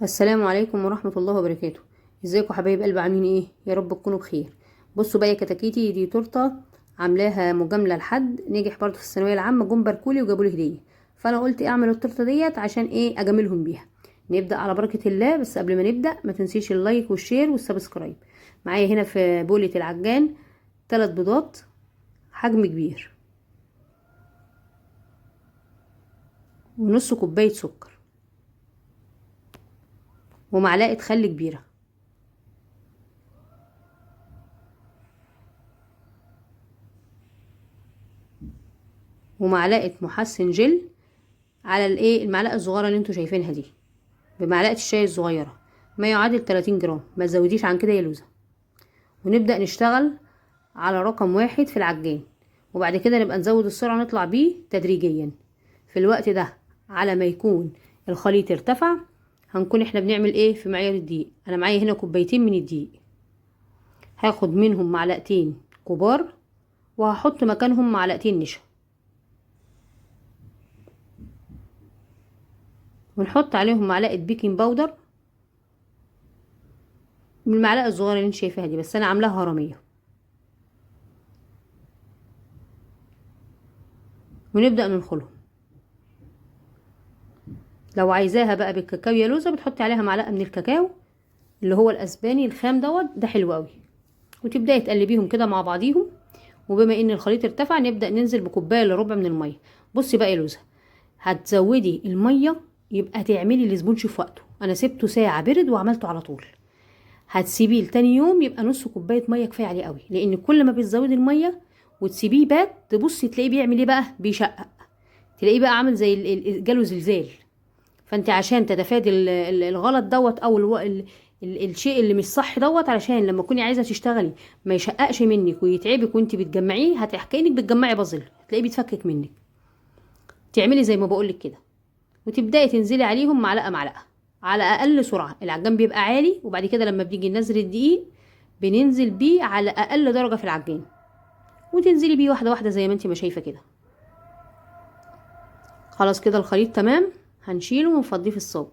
السلام عليكم ورحمة الله وبركاته. ازيكم حبايب قلب، عاملين ايه؟ يا رب تكونوا بخير. بصوا بقى يا كتاكيتي، دي تورته عاملاها مجامله لحد نجح برضه في الثانويه العامه، جم باركولي وجابوا لي هديه. فانا قلت اعمل التورته ديت عشان ايه؟ اجاملهم بيها. نبدا على بركه الله، بس قبل ما نبدا ما تنسيش اللايك والشير والسبسكرايب. معايا هنا في بولة العجان 3 بيضات حجم كبير، ونص كوبايه سكر، ومعلقه خل كبيره، ومعلقه محسن جل على الايه المعلقه الصغيره اللي انتوا شايفينها دي، بمعلقه الشاي الصغيره، ما يعادل 30 جرام، ما تزوديش عن كده يا لوزه. ونبدا نشتغل على رقم 1 في العجان، وبعد كده نبقى نزود السرعه نطلع بيه تدريجيا. في الوقت ده على ما يكون الخليط ارتفع، هنكون احنا بنعمل ايه في معيار الدقيق. انا معايا هنا كوبايتين من الدقيق، هاخد منهم معلقتين كبار، وهحط مكانهم معلقتين نشا، ونحط عليهم معلقه بيكنج باودر من المعلقه الصغيره اللي انت شايفاها دي، بس انا عاملاها هرميه. ونبدا ننخلهم. لو عايزاها بقى بالكاكاو يا لوزه، بتحطي عليها معلقه من الكاكاو اللي هو الاسباني الخام دوت، ده حلو قوي. وتبداي تقلبيهم كده مع بعضيهم. وبما ان الخليط ارتفع، نبدا ننزل بكوبايه الا ربع من الميه. بصي بقى يا لوزه، هتزودي الميه، يبقى تعملي الاسبونج في وقته. انا سبته ساعه برد وعملته على طول. هتسيبيه لتاني يوم، يبقى نص كوبايه ميه كفايه عليه قوي، لان كل ما بتزودي الميه وتسيبيه بات، تبصي تلاقيه بيعمل ايه بقى؟ بيشقق. تلاقيه بقى عامل زي جاله زلزال. فانت عشان تتفادي الغلط دوت، او الشيء اللي مش صح دوت، علشان لما تكوني عايزه تشتغلي ما يشققش منك ويتعبك وانت بتجمعيه، كانك بتجمعي بازل، هتلاقيه بيتفكك منك. تعملي زي ما بقولك كده، وتبداي تنزلي عليهم معلقه معلقه على اقل سرعه. العجان بيبقى عالي، وبعد كده لما بنيجي ننزل الدقيق بننزل بيه على اقل درجه في العجان، وتنزلي بيه واحده واحده زي ما انت ما شايفه كده. خلاص كده الخليط تمام، هنشيله ونفضيه في الصاج.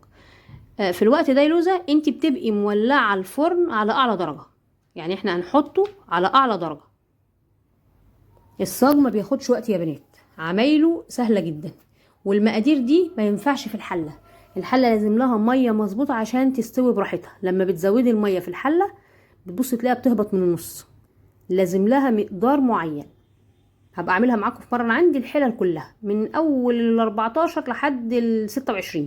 في الوقت ده يا لوزة، انت بتبقي مولعه الفرن على اعلى درجه، يعني احنا هنحطه على اعلى درجه. الصاج ما بياخدش وقت يا بنات، عمايله سهله جدا. والمقادير دي ما ينفعش في الحله. الحله لازم لها ميه مظبوطه عشان تستوي براحتها. لما بتزودي الميه في الحله، بتبصي تلاقيها بتهبط من النص. لازم لها مقدار معين. هبقى اعملها معاكم في مره. انا عندي الحلل كلها من اول ال 14 لحد ال 26،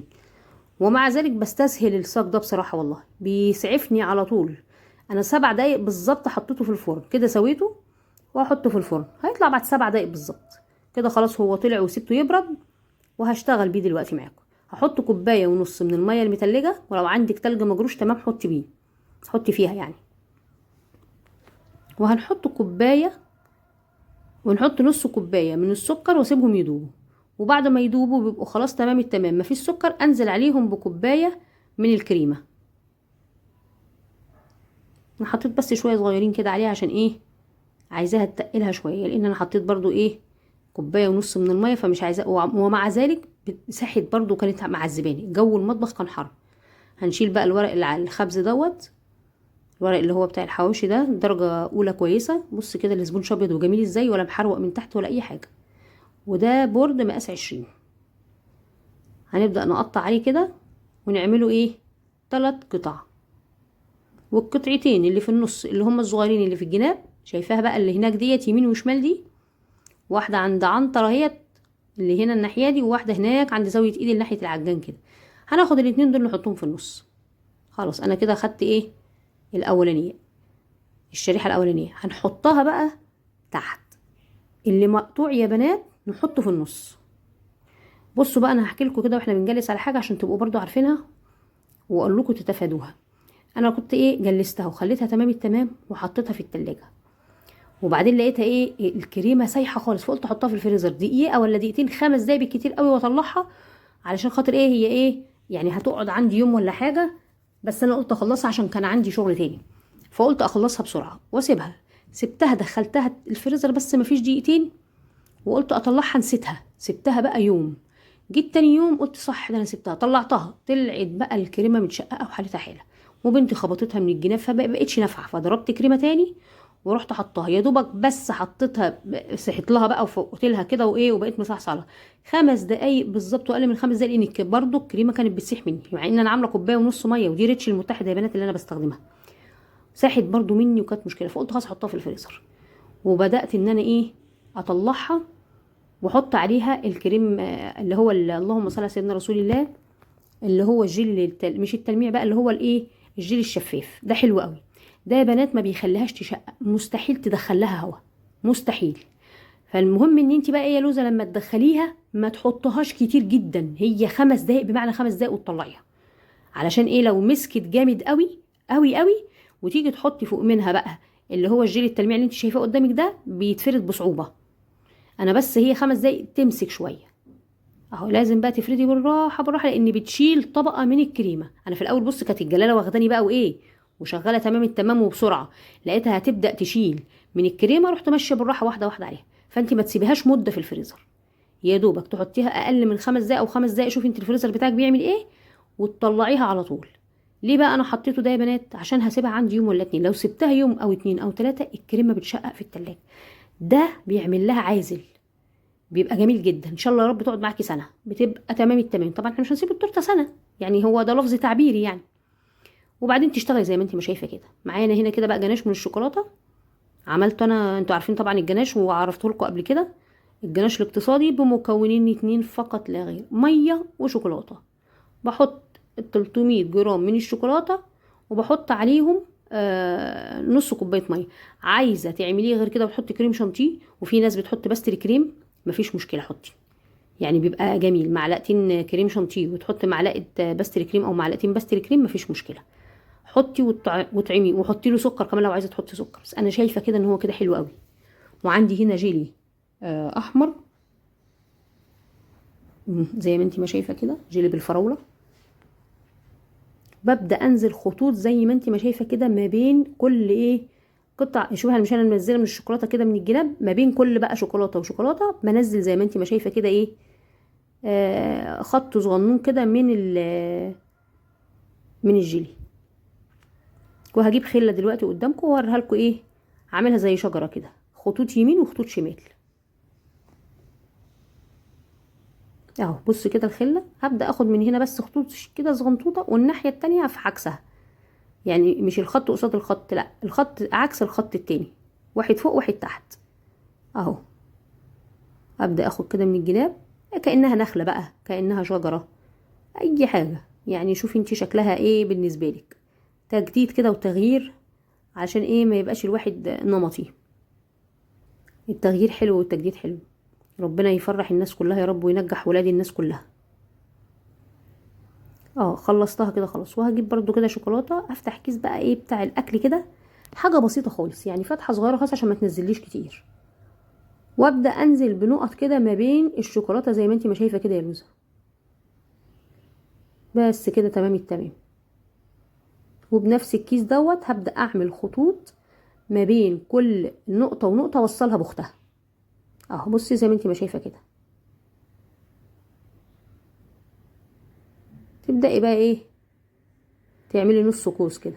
ومع ذلك بستسهل الصاج ده بصراحة، والله بيسعفني على طول. انا 7 دقايق بالظبط حطيته في الفرن كده، سويته واحطه في الفرن، هيطلع بعد 7 دقايق بالظبط كده. خلاص هو طلع وسبته يبرد، وهشتغل بيه دلوقتي معاكم. هحط كوباية ونص من المية المتلجة، ولو عندك تلج مجروش تمام حطي بيه، حطي فيها يعني. وهنحط كوباية، ونحط نص كوباية من السكر، واسيبهم يدوبوا. وبعد ما يدوبوا بيبقوا خلاص تمام التمام، مفيش سكر، انزل عليهم بكوباية من الكريمة. انا حطيت بس شويه صغيرين كده عليها، عشان ايه؟ عايزاها تقلها شويه، لان انا حطيت برضو ايه؟ كوبايه ونص من الميه، فمش عايزاه. ومع ذلك ساحت برضو، كانت معذباني، جو المطبخ كان حر. هنشيل بقى الورق اللي على الخبز دوت، الورق اللي هو بتاع الحواوشي ده درجه اولى كويسه. بص كده الاسبونج ابيض وجميل ازاي، ولا محروق من تحت ولا اي حاجه. وده بورد مقاس 20. هنبدا نقطع عليه كده، ونعمله ايه؟ 3 قطع. والقطعتين اللي في النص اللي هم الصغيرين اللي في الجناب، شايفاها بقى اللي هناك ديت يمين وشمال دي، واحده عند عنتره اهيت اللي هنا الناحيه دي، وواحده هناك عند زاويه ايدي ناحيه العجان كده. هناخد الاتنين دول نحطهم في النص. خلاص انا كده خدت ايه؟ الاولانيه، الشريحه الاولانيه هنحطها بقى تحت. اللي مقطوع يا بنات نحطه في النص. بصوا بقى، انا هحكي لكم كده واحنا بنجلس على حاجه عشان تبقوا برضو عارفينها، واقول لكم تتفادوها. انا كنت ايه؟ جلستها وخليتها تمام التمام، وحطيتها في التلاجة. وبعدين لقيتها ايه؟ الكريمه سايحه خالص، فقلت احطها في الفريزر دقيقه ولا دقيقتين، 5 دقايق بالكتير قوي، واطلعها. علشان خاطر ايه؟ هي ايه يعني؟ هتقعد عندي يوم ولا حاجه. بس انا قلت اخلصها عشان كان عندي شغل تاني، فقلت اخلصها بسرعه واسيبها. سبتها دخلتها الفريزر بس مفيش دقيقتين، وقلت اطلعها، نسيتها، سبتها بقى يوم. جيت تاني يوم قلت صح، ده انا سبتها، طلعتها طلعت بقى الكريمه متشققه وحالتها حاله، وبنتي خبطتها من الجناب فبقتش نافعه، فضربت كريمه تاني ورحت حطها يا دوبك، بس حطيتها سحت لها بقى وفوقت لها كده وايه، وبقيت مصحصله 5 دقايق بالظبط واقل من 5 دقايق، لان برضه الكريمه كانت بتسيح مني، مع ان انا عامله كوبايه ونص ميه، ودي ريتش المتحده يا بنات اللي انا بستخدمها، ساحت برضه مني وكانت مشكله، فقلت خلاص احطها في الفريزر. وبدات ان انا ايه، اطلعها واحط عليها الكريم اللي هو اللهم صل على سيدنا رسول الله، اللي هو الجل مش التلميع بقى، اللي هو الايه، الجل الشفاف ده حلو قوي. ده يا بنات ما بيخليهاش تشقق، مستحيل تدخلها هوا، مستحيل. فالمهم ان انت بقى ايه يا لوزه، لما تدخليها ما تحطهاش كتير جدا، هي 5 دقايق، بمعنى 5 دقايق وتطلعيها. علشان ايه، لو مسكت جامد قوي قوي قوي وتيجي تحطي فوق منها بقى اللي هو الجيل التلميع اللي انت شايفاه قدامك ده، بيتفرد بصعوبه. انا بس هي 5 دقايق تمسك شويه اهو، لازم بقى تفردي بالراحه بالراحه، لان بتشيل طبقه من الكريمه. انا في الاول بص كانت الجلاله واخداني بقى وايه، وشغاله تمام التمام وبسرعه، لقيتها هتبدا تشيل من الكريمه، رحت ماشيه بالراحه واحده واحده عليها. فانت ما تسيبيهاش مده في الفريزر، يا دوبك تحطيها اقل من 5 دقايق او 5 دقايق، شوفي انت الفريزر بتاعك بيعمل ايه، وتطلعيها على طول. ليه بقى انا حطيته ده يا بنات؟ عشان هسيبها عندي يوم ولا اتنين، لو سبتها يوم او اتنين او تلاته الكريمه بتشقق في التلاجة. ده بيعمل لها عازل، بيبقى جميل جدا، ان شاء الله يا رب تقعد معاكي سنه، بتبقى تمام التمام. طبعا احنا مش هنسيب التورته سنه، يعني هو ده لفظ تعبيري يعني. وبعدين تشتغلي زي ما انت ما شايفه كده معانا هنا كده بقى جناش من الشوكولاته. عملت انا، انتوا عارفين طبعا الجناش وعرفته لكم قبل كده، الجناش الاقتصادي بمكونين 2 فقط لا غير، ميه وشوكولاته. بحط 300 جرام من الشوكولاته، وبحط عليهم نص كوبايه ميه. عايزه تعمليه غير كده وتحطي كريم شانتيه، وفي ناس بتحط باستري كريم، مفيش مشكله حطي، يعني بيبقى جميل. معلقتين كريم شانتيه وتحط معلقه باستري كريم او معلقتين باستري كريم، مفيش مشكله. حطي وطعمي، وحطي له سكر كمان لو عايزه تحطي سكر، بس انا شايفه كده ان هو كده حلو قوي. وعندي هنا جيلي احمر، زي ما انت ما شايفه كده، جيلي بالفراوله. ببدا انزل خطوط زي ما انت ما شايفه كده ما بين كل ايه قطع. شوفي انا مش، انا منزله من الشوكولاته كده من الجناب، ما بين كل بقى شوكولاته وشوكولاته بنزل زي ما انت ما شايفه كده ايه، خط صغنون كده من الجيلي. وهجيب خله دلوقتي قدامكم واوريها لكم ايه، عاملها زي شجره كده، خطوط يمين وخطوط شمال اهو. بص كده الخله، هبدا اخد من هنا بس خطوط كده صغنطوطه، والناحيه التانية في عكسها، يعني مش الخط قصاد الخط، لا الخط عكس الخط التاني، واحد فوق واحد تحت اهو. ابدا اخد كده من الجناب كانها نخله بقى، كانها شجره، اي حاجه يعني. شوفي انت شكلها ايه بالنسبه لك، تجديد كده وتغيير، عشان ايه ما يبقاش الواحد نمطي. التغيير حلو والتجديد حلو، ربنا يفرح الناس كلها يا رب، وينجح ولاد الناس كلها. خلصتها كده خلاص. وهجيب برضو كده شوكولاته، افتح كيس بقى ايه بتاع الاكل كده، حاجه بسيطه خالص يعني، فتحه صغيره خالص عشان ما تنزليش كتير، وابدا انزل بنقط كده ما بين الشوكولاته زي ما انت ما شايفه كده يا لوزه. بس كده تمام التمام. وبنفس الكيس دوت هبدا اعمل خطوط ما بين كل نقطه ونقطه، اوصلها باختها اهو. بصي زي ما انت ما شايفه كده، تبداي بقى ايه، تعملي نص قوس كده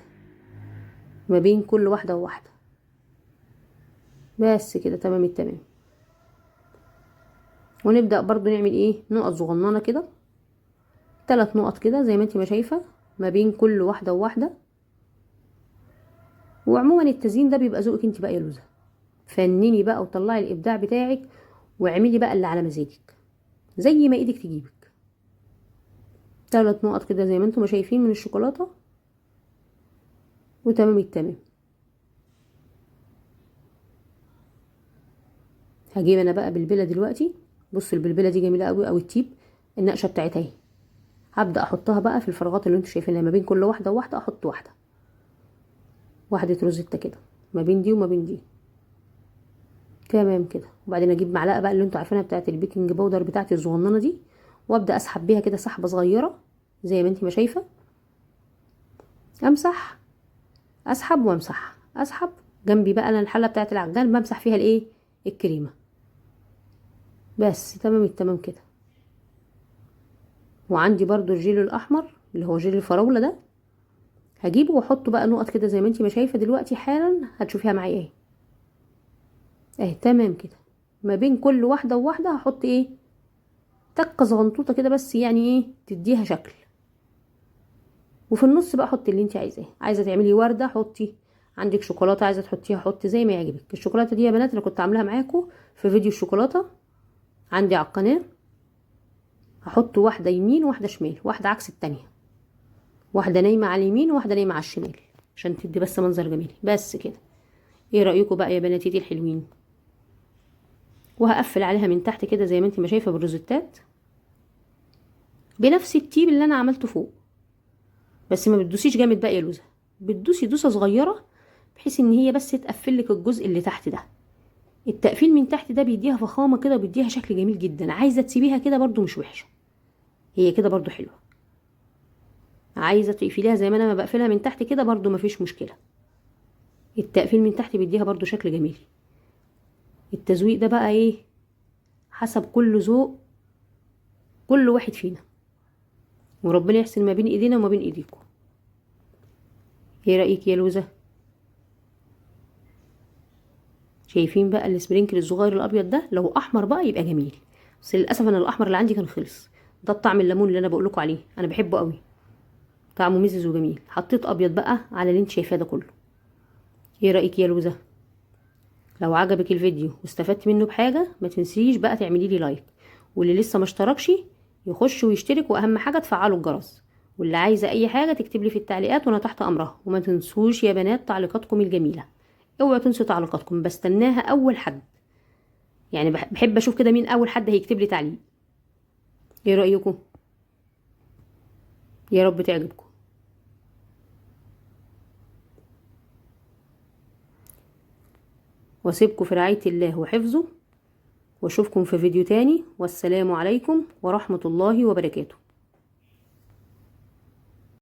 ما بين كل واحده وواحده. بس كده تمام التمام. ونبدا برضو نعمل ايه، نقط صغننه كده، 3 نقط كده زي ما انت ما شايفه ما بين كل واحده وواحده. وعموما التزيين ده بيبقى ذوقك انت بقى يا لوزه، فنني بقى وطلعي الابداع بتاعك، واعملي بقى اللي على مزاجك زي ما ايدك تجيبك. 3 نقط كده زي ما انتم شايفين من الشوكولاته، وتمام التمام. هجيب انا بقى بلبله دلوقتي، بص البلبله دي جميله قوي، او التيب النقشه بتاعتها اهي. هبدا احطها بقى في الفراغات اللي انتم شايفينها ما بين كل واحده وواحده، احط واحده روزيتا كده ما بين دي وما بين دي، تمام كده. وبعدين اجيب معلقه بقى اللي انتوا عارفينها بتاعت البيكنج باودر بتاعتي الصغننه دي، وابدا اسحب بيها كده سحبه صغيره زي ما انت ما شايفه. امسح، اسحب وامسح، اسحب. جنبي بقى انا الحله بتاعت العجان بمسح فيها الايه، الكريمه. بس تمام التمام كده. وعندي برضو الجيل الاحمر اللي هو جيل الفراولة ده، هجيبه واحطه بقى نقط كده زي ما انتي ما شايفة دلوقتي حالا، هتشوفيها معايا اهي. اهي تمام كده. ما بين كل واحدة وواحدة هحط ايه، تكة صغنطوطة كده بس، يعني ايه تديها شكل. وفي النص بقى حطي اللي انت عايزاه. عايزه تعملي ورده حطي، عندك شوكولاته عايزه تحطيها حطي زي ما يعجبك. الشوكولاته دي يا بنات انا كنت عاملاها معاكم في فيديو الشوكولاته عندي على القناه. هحط واحده يمين وواحده شمال، واحده عكس التانية، واحده نايمه على اليمين وواحده نايمه على الشمال، عشان تدي بس منظر جميل. بس كده. ايه رايكم بقى يا بناتي دي الحلوين؟ وهقفل عليها من تحت كده زي ما انت ما شايفه بالروزيتات، بنفس التيب اللي انا عملته فوق. بس ما بتدوسيش جامد بقى يا لوزه، بتدوسي دوسه صغيره بحيث ان هي بس تقفل لك الجزء اللي تحت ده. التقفيل من تحت ده بيديها فخامه كده وبيديها شكل جميل جدا. عايزه تسيبيها كده برضو مش وحشه، هي كده برضو حلوه. عايزه تقفليها زي ما انا ما بقفلها من تحت كده برضو مفيش مشكله. التقفيل من تحت بيديها برضو شكل جميل. التزويق ده بقى ايه، حسب كل ذوق كل واحد فينا، وربنا يحسن ما بين ايدينا وما بين ايديكم. ايه رايك يا لوزه؟ شايفين بقى السبرينكل الصغير الابيض ده؟ لو احمر بقى يبقى جميل، بس للاسف انا الاحمر اللي عندي كان خلص. ده الطعم الليمون اللي انا بقول لكم عليه، انا بحبه قوي، طعمه مزز وجميل. حطيت ابيض بقى على اللي انت شايفاه ده كله. ايه رايك يا لوزه؟ لو عجبك الفيديو واستفدت منه بحاجه ما تنسيش بقى تعملي لي لايك، واللي لسه ما اشتركش يخش ويشترك، واهم حاجه تفعلوا الجرس، واللي عايزه اي حاجه تكتب لي في التعليقات وانا تحت امرها. وما تنسوش يا بنات تعليقاتكم الجميله، اوعوا تنسوا تعليقاتكم، بستناها اول حد. يعني بحب اشوف كده مين اول حد هيكتب لي تعليق. ايه رايكم؟ يا رب تعجبكم. واسيبكم في رعايه الله وحفظه، واشوفكم في فيديو تاني، والسلام عليكم ورحمه الله وبركاته.